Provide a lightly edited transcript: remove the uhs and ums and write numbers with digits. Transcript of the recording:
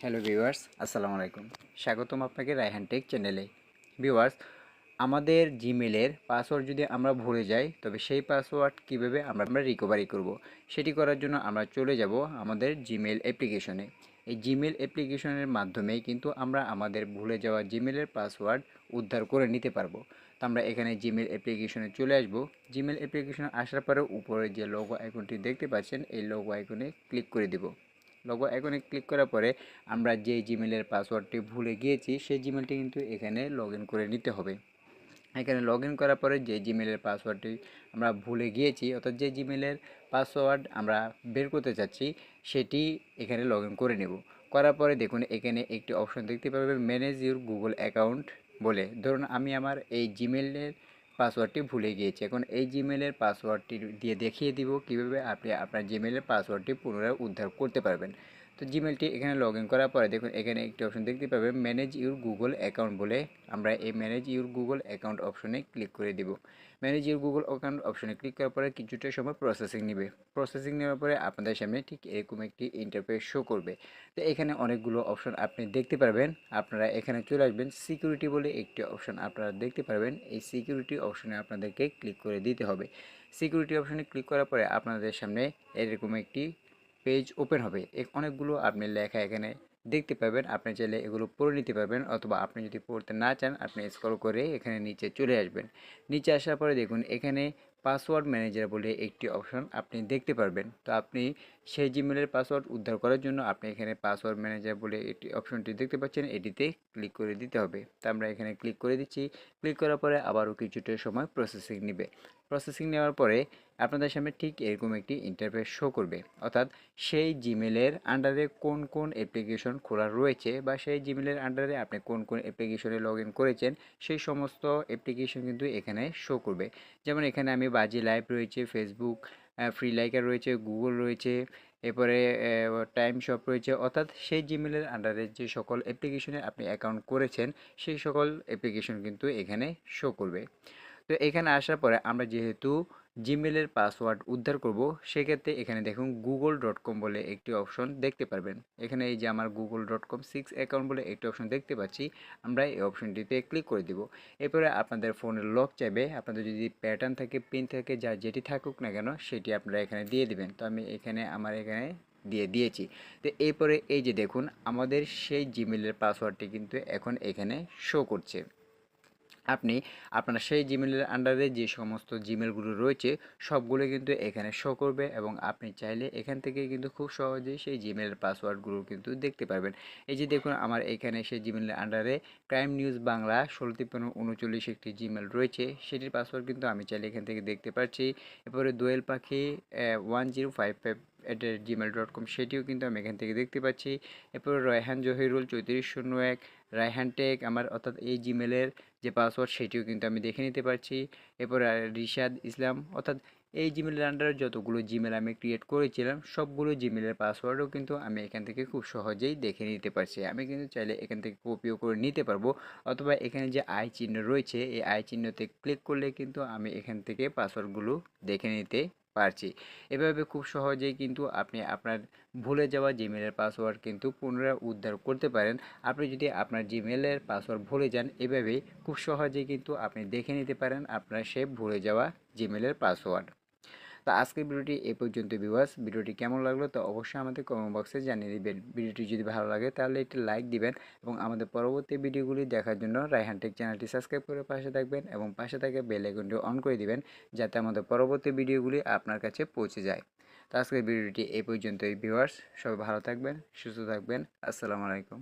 Hello viewers, আসসালামু আলাইকুম। স্বাগতম আপনাকে রায়হান টেক চ্যানেলে। ভিউয়ার্স, আমাদের জিমেলের পাসওয়ার্ড যদি আমরা ভুলে যাই, তবে সেই পাসওয়ার্ড কীভাবে আমরা রিকভারি করব, সেটি করার জন্য আমরা চলে যাব আমাদের জিমেল অ্যাপ্লিকেশনে। এই জিমেল অ্যাপ্লিকেশনের মাধ্যমেই কিন্তু আমরা আমাদের ভুলে যাওয়া জিমেলের পাসওয়ার্ড উদ্ধার করে নিতে পারবো। তো আমরা এখানে জিমেল অ্যাপ্লিকেশনে চলে আসব। জিমেল অ্যাপ্লিকেশনে আসার পরে উপরে যে লোগো আইকনটি দেখতে পাচ্ছেন, এই লোগো আইকনে ক্লিক করে দিব। লোগো আইকনে ক্লিক করার পরে আমরা যে জিমেলের পাসওয়ার্ডটি ভুলে গিয়েছি সেই জিমেলটি কিন্তু এখানে লগ ইন করে নিতে হবে। এখানে লগ ইন করার পরে যে জিমেলের পাসওয়ার্ডটি আমরা ভুলে গিয়েছি, অর্থাৎ যে জিমেলের পাসওয়ার্ড আমরা বের করতে চাচ্ছি, সেটি এখানে লগ ইন করে নেব। করার পরে দেখুন এখানে একটি অপশন দেখতে পাবেন, ম্যানেজ ইউর গুগল অ্যাকাউন্ট বলে। ধরুন আমি আমার এই জিমেলের পাসওয়ার্ডটি ভুলে গিয়েছি। এখন এই জিমেলের পাসওয়ার্ডটি দিয়ে দেখিয়ে দিব কীভাবে আপনি আপনার জিমেলের পাসওয়ার্ডটি পুনরায় উদ্ধার করতে পারবেন। তো জিমেলটি এখানে লগ ইন করার পরে দেখুন এখানে একটি অপশন দেখতে পাবেন, ম্যানেজ ইউর গুগল অ্যাকাউন্ট বলে। আমরা এই ম্যানেজ ইউর গুগল অ্যাকাউন্ট অপশনে ক্লিক করে দিব। ম্যানেজ ইউর গুগল অ্যাকাউন্ট অপশনে ক্লিক করার পরে কিছুটা সময় প্রসেসিং নেবে। প্রসেসিং নেওয়ার পরে আপনাদের সামনে ঠিক এরকম একটি ইন্টারফেস শো করবে। তো এখানে অনেকগুলো অপশন আপনি দেখতে পারবেন। আপনারা এখানে চলে আসবেন, সিকিউরিটি বলে একটি অপশন আপনারা দেখতে পারবেন। এই সিকিউরিটি অপশনে আপনাদেরকে ক্লিক করে দিতে হবে। সিকিউরিটি অপশনে ক্লিক করার পরে আপনাদের সামনে এরকম একটি পেজ ওপেন হবে। অনেকগুলো আপনি লেখা এখানে দেখতে পাবেন। আপনি চাইলে এগুলো পড়ে নিতে পারবেন, অথবা আপনি যদি পড়তে না চান আপনি স্ক্রল করে এখানে নিচে চলে আসবেন। নিচে আসার পরে দেখুন এখানে পাসওয়ার্ড ম্যানেজার বলে একটি অপশন আপনি দেখতে পারবেন। তো আপনি সেই জিমেলের পাসওয়ার্ড উদ্ধার করার জন্য আপনি এখানে পাসওয়ার্ড ম্যানেজার বলে একটি অপশনটি দেখতে পাচ্ছেন, এটিতে ক্লিক করে দিতে হবে। তো আমরা এখানে ক্লিক করে দিচ্ছি। ক্লিক করার পরে আবারও কিছুটা সময় প্রসেসিং নেবে। প্রসেসিং নেওয়ার পরে আপনাদের সামনে ঠিক এরকম একটি ইন্টারফেস শো করবে, অর্থাৎ সেই জিমেলের আন্ডারে কোন কোন অ্যাপ্লিকেশন খোলা রয়েছে বা সেই জিমেলের আন্ডারে আপনি কোন কোন অ্যাপ্লিকেশনে লগ ইন করেছেন সেই সমস্ত অ্যাপ্লিকেশন কিন্তু এখানে শো করবে। যেমন এখানে আমি বাজি লাইভ রয়েছে, ফেসবুক ফ্রি লাইকার রয়েছে, গুগল রয়েছে, এরপরে টাইম শপ রয়েছে, অর্থাৎ সেই জিমেলের আন্ডারে যে সকল অ্যাপ্লিকেশনে আপনি অ্যাকাউন্ট করেছেন সেই সকল অ্যাপ্লিকেশন কিন্তু এখানে শো করবে। তো এখানে আসার পরে আমরা যেহেতু জিমেলের পাসওয়ার্ড উদ্ধার করব, সেক্ষেত্রে এখানে দেখুন google.com বলে একটি অপশন দেখতে পারবেন। এখানে এই যে আমার google.com 6 অ্যাকাউন্ট বলে একটি অপশন দেখতে পাচ্ছি, আমরা এই অপশনটিতে ক্লিক করে দিব। এরপরে আপনাদের ফোনের লক চাইবে, আপনাদের যদি প্যাটার্ন থাকে, পিন থাকে, যা যেটি থাকুক না কেন সেটি আপনারা এখানে দিয়ে দিবেন। তো আমি এখানে দিয়ে দিয়েছি। তো এরপরে এই যে দেখুন আমাদের সেই জিমেলের পাসওয়ার্ডটি কিন্তু এখন এখানে শো করছে। আপনি আপনার সেই জিমেলের আন্ডারে যে সমস্ত জিমেলগুলো রয়েছে সবগুলো কিন্তু এখানে শো করবে, এবং আপনি চাইলে এখান থেকে কিন্তু খুব সহজেই সেই জিমেলের পাসওয়ার্ডগুলো কিন্তু দেখতে পারবেন। এই যে দেখুন আমার এখানে সেই জিমেলের আন্ডারে ক্রাইম নিউজ বাংলা 165339 একটি জিমেল রয়েছে, সেটির পাসওয়ার্ড কিন্তু আমি চাইলে এখান থেকে দেখতে পাচ্ছি। এরপরে দোয়েল পাখি 1055@gmail.com সেটিও কিন্তু আমি এখান থেকে দেখতে পাচ্ছি। এরপরে রায়হান জহিরুল 3401 রায়হান টেক আমার, অর্থাৎ এই জিমেলের যে পাসওয়ার্ড সেটিও কিন্তু আমি দেখে নিতে পারছি। এরপর রিশাদ ইসলাম, অর্থাৎ এই জিমেলের আন্ডারে যতগুলো জিমেল আমি ক্রিয়েট করেছিলাম সবগুলো জিমেলের পাসওয়ার্ডও কিন্তু আমি এখান থেকে খুব সহজেই দেখে নিতে পারছি। আমি কিন্তু চাইলে এখান থেকে কপিও করে নিতে পারবো, অথবা এখানে যে আই চিহ্ন রয়েছে এই আই চিহ্নতে ক্লিক করলে কিন্তু আমি এখান থেকে পাসওয়ার্ডগুলো দেখে নিতে পারছি। এভাবে খুব সহজেই কিন্তু আপনি আপনার ভুলে যাওয়া জিমেলের পাসওয়ার্ড কিন্তু পুনরায় উদ্ধার করতে পারেন। আপনি যদি আপনার জিমেলের পাসওয়ার্ড ভুলে যান, এভাবেই খুব সহজেই কিন্তু আপনি দেখে নিতে পারেন আপনার সে ভুলে যাওয়া জিমেলের পাসওয়ার্ড। তো আজকের ভিডিওটি এই পর্যন্ত ভিউয়ার্স। ভিডিওটি কেমন লাগলো তো অবশ্যই আমাদের কমেন্ট বক্সে জানিয়ে দিবেন। ভিডিওটি যদি ভালো লাগে তাহলে একটি লাইক দিবেন, এবং আমাদের পরবর্তী ভিডিওগুলি দেখার জন্য রায়হান টেক চ্যানেলটি সাবস্ক্রাইব করে পাশে থাকবেন, এবং পাশে থাকা বেল আইকনটি অন করে দিবেন যাতে আমাদের পরবর্তী ভিডিওগুলি আপনার কাছে পৌঁছে যায়। তো আজকের ভিডিওটি এই পর্যন্তই ভিউয়ার্স। সবাই ভালো থাকবেন, সুস্থ থাকবেন। আসসালামু আলাইকুম।